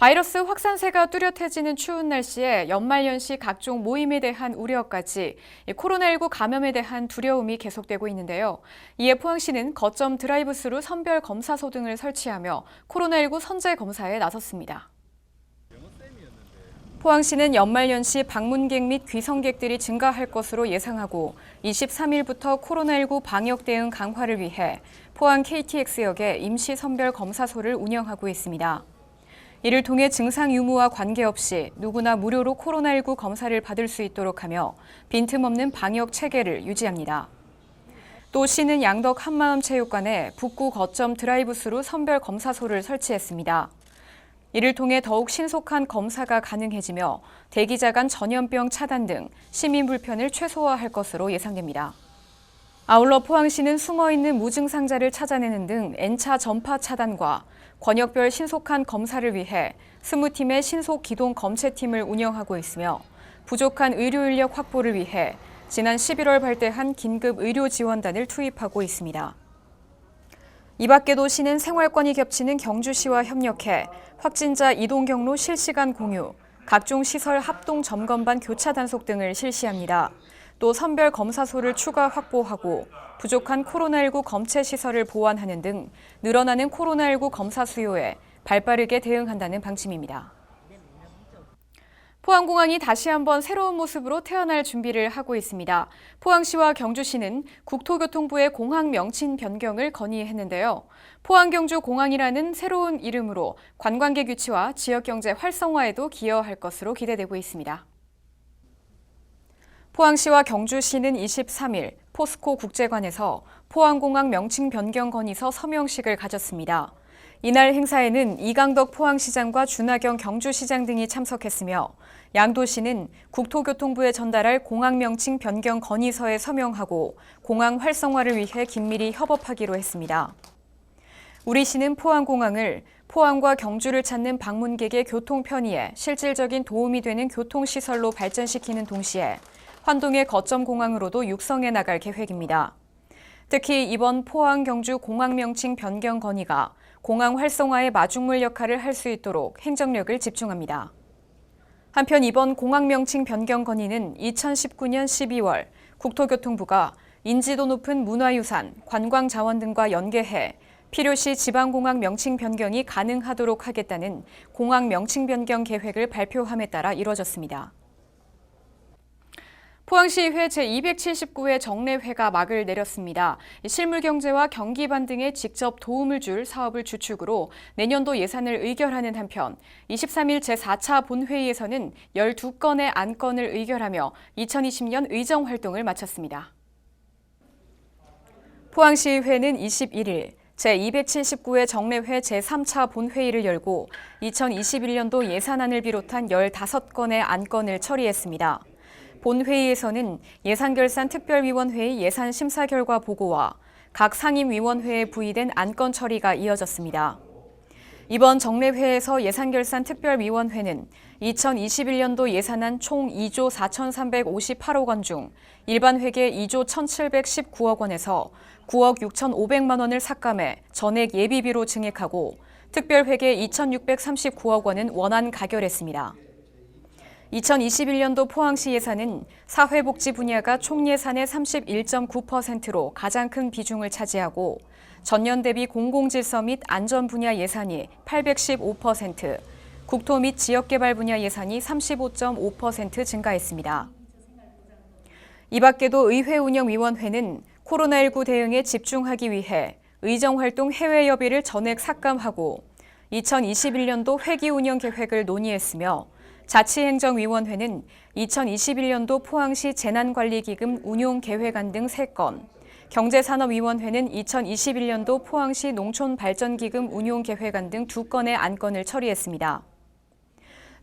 바이러스 확산세가 뚜렷해지는 추운 날씨에 연말연시 각종 모임에 대한 우려까지 코로나19 감염에 대한 두려움이 계속되고 있는데요. 이에 포항시는 거점 드라이브스루 선별 검사소 등을 설치하며 코로나19 선제 검사에 나섰습니다. 포항시는 연말연시 방문객 및 귀성객들이 증가할 것으로 예상하고 23일부터 코로나19 방역 대응 강화를 위해 포항 KTX역에 임시 선별 검사소를 운영하고 있습니다. 이를 통해 증상 유무와 관계없이 누구나 무료로 코로나19 검사를 받을 수 있도록 하며 빈틈없는 방역 체계를 유지합니다. 또 시는 양덕 한마음체육관에 북구 거점 드라이브스루 선별 검사소를 설치했습니다. 이를 통해 더욱 신속한 검사가 가능해지며 대기자 간 전염병 차단 등 시민 불편을 최소화할 것으로 예상됩니다. 아울러 포항시는 숨어있는 무증상자를 찾아내는 등 N차 전파 차단과 권역별 신속한 검사를 위해 20팀의 신속 기동 검체팀을 운영하고 있으며 부족한 의료 인력 확보를 위해 지난 11월 발대한 긴급 의료 지원단을 투입하고 있습니다. 이 밖에도 시는 생활권이 겹치는 경주시와 협력해 확진자 이동 경로 실시간 공유, 각종 시설 합동 점검반 교차 단속 등을 실시합니다. 또 선별 검사소를 추가 확보하고 부족한 코로나19 검체 시설을 보완하는 등 늘어나는 코로나19 검사 수요에 발빠르게 대응한다는 방침입니다. 포항공항이 다시 한번 새로운 모습으로 태어날 준비를 하고 있습니다. 포항시와 경주시는 국토교통부의 공항 명칭 변경을 건의했는데요. 포항경주공항이라는 새로운 이름으로 관광객 유치와 지역경제 활성화에도 기여할 것으로 기대되고 있습니다. 포항시와 경주시는 23일 포스코 국제관에서 포항공항 명칭 변경 건의서 서명식을 가졌습니다. 이날 행사에는 이강덕 포항시장과 준하경 경주시장 등이 참석했으며 양도시는 국토교통부에 전달할 공항 명칭 변경 건의서에 서명하고 공항 활성화를 위해 긴밀히 협업하기로 했습니다. 우리 시는 포항공항을 포항과 경주를 찾는 방문객의 교통 편의에 실질적인 도움이 되는 교통시설로 발전시키는 동시에 환동의 거점 공항으로도 육성해 나갈 계획입니다. 특히 이번 포항 경주 공항 명칭 변경 건의가 공항 활성화의 마중물 역할을 할 수 있도록 행정력을 집중합니다. 한편 이번 공항 명칭 변경 건의는 2019년 12월 국토교통부가 인지도 높은 문화유산, 관광자원 등과 연계해 필요시 지방공항 명칭 변경이 가능하도록 하겠다는 공항 명칭 변경 계획을 발표함에 따라 이뤄졌습니다. 포항시의회 제279회 정례회가 막을 내렸습니다. 실물경제와 경기반 등에 직접 도움을 줄 사업을 주축으로 내년도 예산을 의결하는 한편 23일 제4차 본회의에서는 12건의 안건을 의결하며 2020년 의정활동을 마쳤습니다. 포항시의회는 21일 제279회 정례회 제3차 본회의를 열고 2021년도 예산안을 비롯한 15건의 안건을 처리했습니다. 본회의에서는 예산결산특별위원회의 예산심사 결과 보고와 각 상임위원회에 부의된 안건 처리가 이어졌습니다. 이번 정례회에서 예산결산특별위원회는 2021년도 예산안 총 2조 4,358억 원 중 일반회계 2조 1,719억 원에서 9억 6,500만 원을 삭감해 전액 예비비로 증액하고 특별회계 2,639억 원은 원안 가결했습니다. 2021년도 포항시 예산은 사회복지 분야가 총 예산의 31.9%로 가장 큰 비중을 차지하고 전년 대비 공공질서 및 안전 분야 예산이 815%, 국토 및 지역개발 분야 예산이 35.5% 증가했습니다. 이 밖에도 의회운영위원회는 코로나19 대응에 집중하기 위해 의정활동 해외여비를 전액 삭감하고 2021년도 회기운영 계획을 논의했으며 자치행정위원회는 2021년도 포항시 재난관리기금 운용계획안 등 3건, 경제산업위원회는 2021년도 포항시 농촌발전기금 운용계획안 등 2건의 안건을 처리했습니다.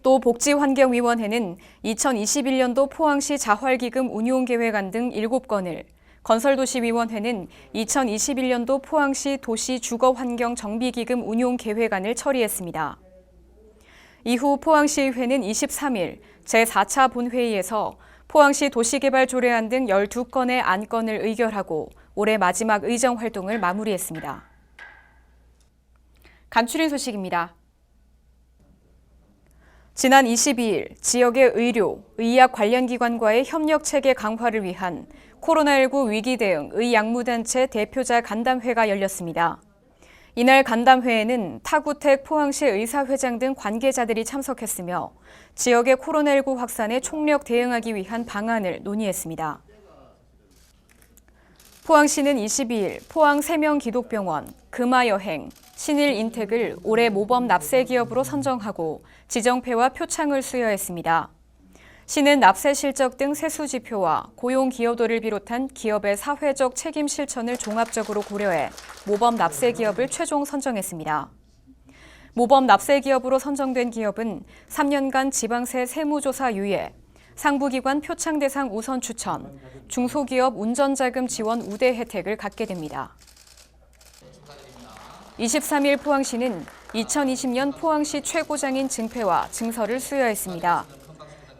또 복지환경위원회는 2021년도 포항시 자활기금 운용계획안 등 7건을, 건설도시위원회는 2021년도 포항시 도시주거환경정비기금 운용계획안을 처리했습니다. 이후 포항시의회는 23일 제4차 본회의에서 포항시 도시개발조례안 등 12건의 안건을 의결하고 올해 마지막 의정활동을 마무리했습니다. 간추린 소식입니다. 지난 22일 지역의 의료, 의학 관련 기관과의 협력 체계 강화를 위한 코로나19 위기 대응 의약무단체 대표자 간담회가 열렸습니다. 이날 간담회에는 타구택 포항시 의사회장 등 관계자들이 참석했으며 지역의 코로나19 확산에 총력 대응하기 위한 방안을 논의했습니다. 포항시는 22일 포항 세명기독병원, 금화여행, 신일인텍을 올해 모범 납세 기업으로 선정하고 지정패와 표창을 수여했습니다. 시는 납세 실적 등 세수 지표와 고용 기여도를 비롯한 기업의 사회적 책임 실천을 종합적으로 고려해 모범 납세 기업을 최종 선정했습니다. 모범 납세 기업으로 선정된 기업은 3년간 지방세 세무조사 유예, 상부기관 표창 대상 우선 추천, 중소기업 운전자금 지원 우대 혜택을 갖게 됩니다. 23일 포항시는 2020년 포항시 최고장인 증패와 증서를 수여했습니다.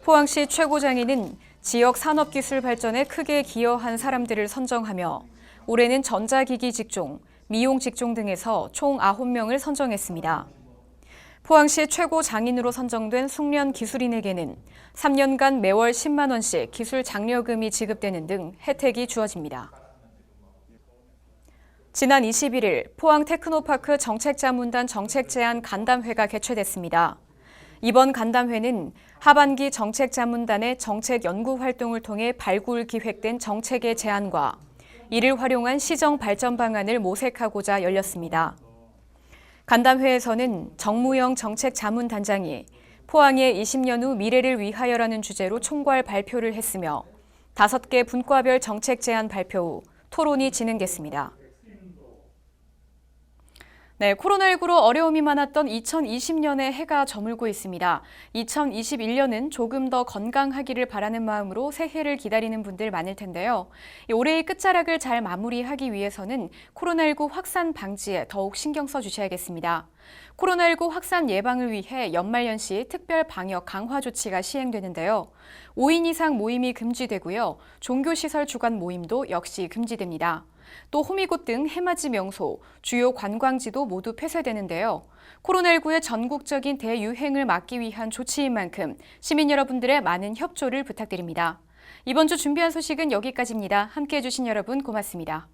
포항시 최고장인은 지역 산업기술 발전에 크게 기여한 사람들을 선정하며 올해는 전자기기 직종, 미용 직종 등에서 총 9명을 선정했습니다. 포항시 최고장인으로 선정된 숙련 기술인에게는 3년간 매월 10만 원씩 기술 장려금이 지급되는 등 혜택이 주어집니다. 지난 21일 포항 테크노파크 정책자문단 정책제안 간담회가 개최됐습니다. 이번 간담회는 하반기 정책자문단의 정책 연구 활동을 통해 발굴 기획된 정책의 제안과 이를 활용한 시정 발전 방안을 모색하고자 열렸습니다. 간담회에서는 정무영 정책자문단장이 포항의 20년 후 미래를 위하여라는 주제로 총괄 발표를 했으며 5개 분과별 정책 제안 발표 후 토론이 진행됐습니다. 네, 코로나19로 어려움이 많았던 2020년에 해가 저물고 있습니다. 2021년은 조금 더 건강하기를 바라는 마음으로 새해를 기다리는 분들 많을 텐데요. 올해의 끝자락을 잘 마무리하기 위해서는 코로나19 확산 방지에 더욱 신경 써주셔야겠습니다. 코로나19 확산 예방을 위해 연말연시 특별 방역 강화 조치가 시행되는데요. 5인 이상 모임이 금지되고요. 종교시설 주관 모임도 역시 금지됩니다. 또 호미곶 등 해맞이 명소, 주요 관광지도 모두 폐쇄되는데요. 코로나19의 전국적인 대유행을 막기 위한 조치인 만큼 시민 여러분들의 많은 협조를 부탁드립니다. 이번 주 준비한 소식은 여기까지입니다. 함께해 주신 여러분 고맙습니다.